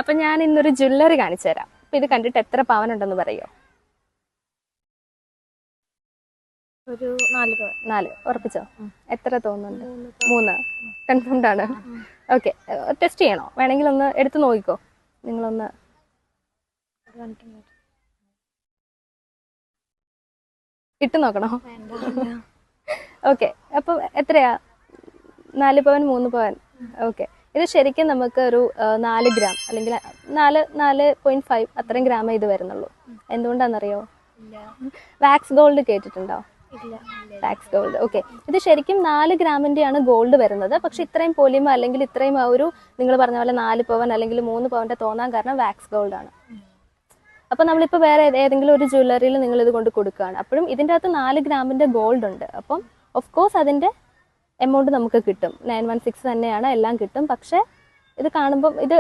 അപ്പൊ ഞാൻ ഇന്നൊരു ജ്വല്ലറി കാണിച്ചു തരാം. അപ്പൊ ഇത് കണ്ടിട്ട് എത്ര പവനുണ്ടെന്ന് പറയോ? ഒരു 4 പവൻ. 4 ഉറപ്പിച്ചോ? എത്ര തോന്നുന്നുണ്ട്? 3 കൺഫേംഡ് ആണ്? ഓക്കെ, ടെസ്റ്റ് ചെയ്യണോ? വേണമെങ്കിൽ ഒന്ന് എടുത്ത് നോക്കിക്കോ. നിങ്ങളൊന്ന് ഇട്ട് നോക്കണോ? ഓക്കെ, അപ്പൊ എത്രയാ? 4 പവൻ 3 പവൻ. ഓക്കെ, ഇത് ശരിക്കും നമുക്ക് ഒരു 4 ഗ്രാം അല്ലെങ്കിൽ 4.5 അത്രയും ഗ്രാമേ ഇത് വരുന്നുള്ളൂ. എന്തുകൊണ്ടാണെന്നറിയോ? വാക്സ് ഗോൾഡ് കേട്ടിട്ടുണ്ടോ? Wax gold. ഓക്കെ, ഇത് ശരിക്കും 4 ഗ്രാമിന്റെയാണ് ഗോൾഡ് വരുന്നത്. പക്ഷെ ഇത്രയും പൊലിമ അല്ലെങ്കിൽ ഇത്രയും ഒരു നിങ്ങൾ പറഞ്ഞ പോലെ 4 പവൻ അല്ലെങ്കിൽ 3 പവന്റെ തോന്നാൻ കാരണം വാക്സ് ഗോൾഡ് ആണ്. അപ്പൊ നമ്മളിപ്പോ വേറെ ഏതെങ്കിലും ഒരു ജ്വല്ലറിയിൽ നിങ്ങൾ ഇത് കൊണ്ട് കൊടുക്കുകയാണ്, അപ്പോഴും ഇതിൻ്റെ അകത്ത് 4 ഗ്രാമിന്റെ ഗോൾഡ് ഉണ്ട്. അപ്പം ഓഫ് കോഴ്സ് അതിന്റെ എമൗണ്ട് നമുക്ക് കിട്ടും. 916 തന്നെയാണ്, എല്ലാം കിട്ടും. പക്ഷെ ഇത് കാണുമ്പോൾ ഇത്